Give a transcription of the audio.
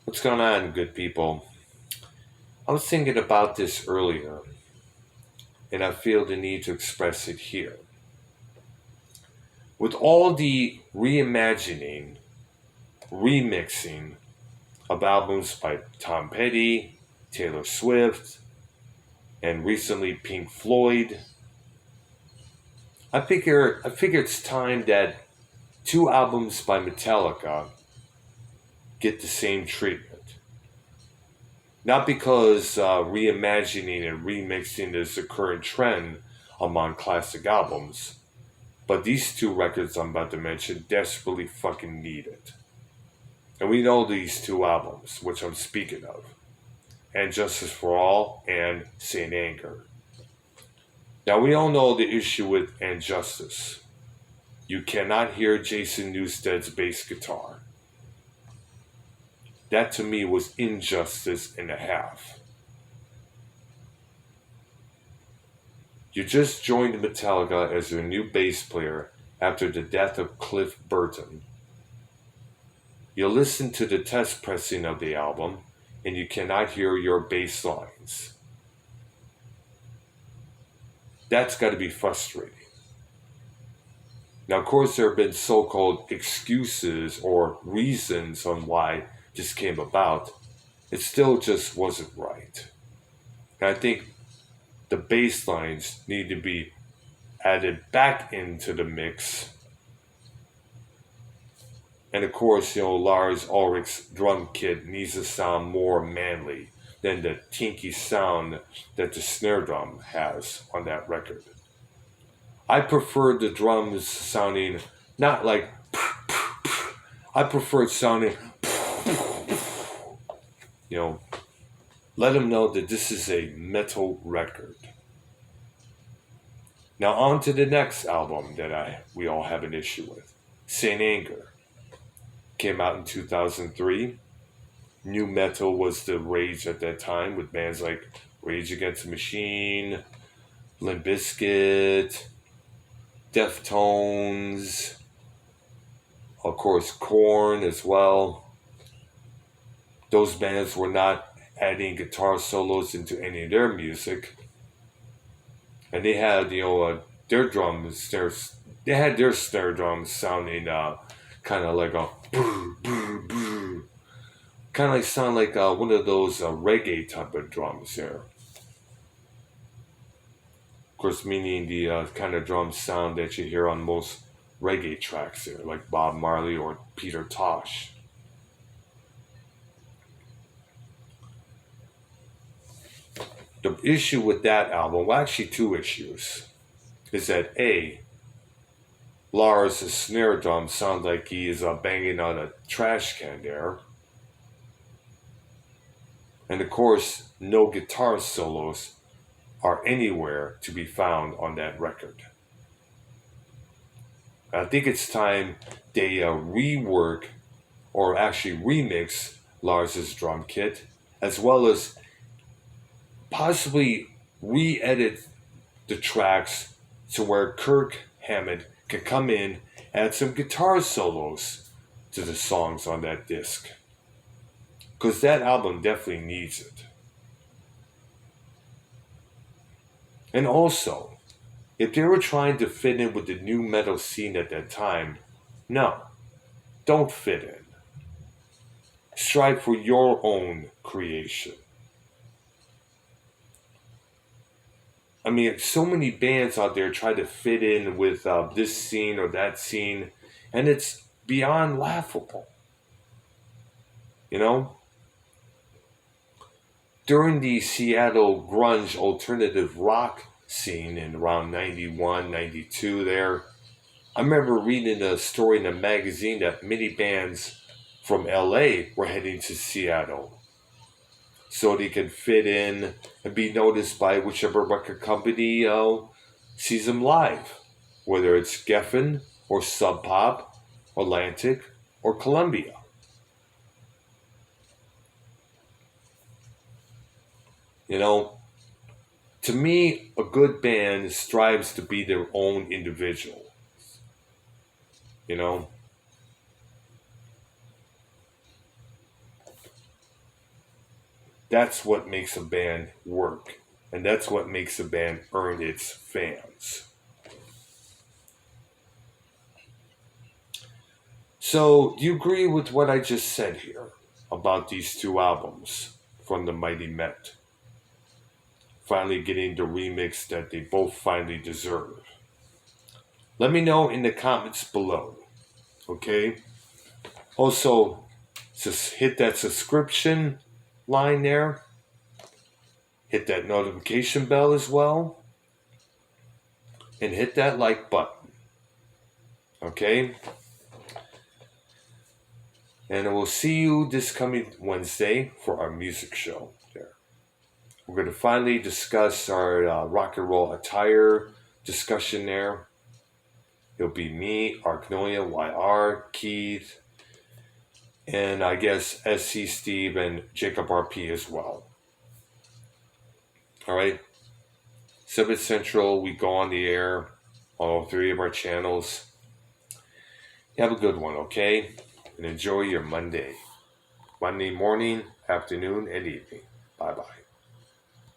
What's going on, good people? I was thinking about this earlier, and I feel the need to express it here. With all the reimagining, remixing of albums by Tom Petty, Taylor Swift, and recently Pink Floyd, I figure it's time that two albums by Metallica get the same treatment. Not because reimagining and remixing is the current trend among classic albums, but these two records I'm about to mention desperately fucking need it. And we know these two albums, which I'm speaking of, and Justice for All and Saint Anger. Now we all know the issue with And Justice. You cannot hear Jason Newsted's bass guitar. That to me was injustice and a half. You just joined Metallica as their new bass player after the death of Cliff Burton. You listen to the test pressing of the album and you cannot hear your bass lines. That's got to be frustrating. Now, of course, there have been so called excuses or reasons on why this came about. It still just wasn't right. And I think the bass lines need to be added back into the mix. And of course, Lars Ulrich's drum kit needs to sound more manly than the tinky sound that the snare drum has on that record. I prefer the drums sounding not like I prefer it sounding you know let them know that this is a metal record. Now on to the next album that we all have an issue with. Saint Anger came out in 2003. New metal was the rage at that time with bands like Rage Against the Machine, Limp Bizkit, Deftones, of course, Korn as well. Those bands were not adding guitar solos into any of their music, and they had their drums, they had their snare drums sounding kind of like a brr, brr, brr. Kind of like sound like one of those reggae type of drums there. Of course, meaning the kind of drum sound that you hear on most reggae tracks there, like Bob Marley or Peter Tosh. The issue with that album, well, actually two issues, is that A, Lars' snare drum sounds like he is banging on a trash can there. And of course, no guitar solos are anywhere to be found on that record. I think it's time they rework or actually remix Lars's drum kit, as well as possibly re-edit the tracks to where Kirk Hammett can come in, add some guitar solos to the songs on that disc. Because that album definitely needs it. And also, if they were trying to fit in with the new metal scene at that time, no, don't fit in. Strive for your own creation. I mean, so many bands out there try to fit in with this scene or that scene, and it's beyond laughable. You know? During the Seattle grunge alternative rock scene in around 91, 92 there, I remember reading a story in a magazine that many bands from LA were heading to Seattle so they could fit in and be noticed by whichever record company sees them live, whether it's Geffen or Sub Pop, Atlantic, or Columbia. You know, to me, a good band strives to be their own individual. You know, That's what makes a band work. And that's what makes a band earn its fans. So, do you agree with what I just said here about these two albums from the Mighty Met? Finally getting the remix that they both finally deserve. Let me know in the comments below. Okay? Also, just hit that subscription line there. Hit that notification bell as well. And hit that like button. Okay? And I will see you this coming Wednesday for our music show there. We're going to finally discuss our rock and roll attire discussion there. It'll be me, Arknoia, YR, Keith, and I guess SC Steve and Jacob RP as well. All right. 7 Central, we go on the air on all 3 of our channels. Have a good one, okay? And enjoy your Monday morning, afternoon, and evening. Bye-bye.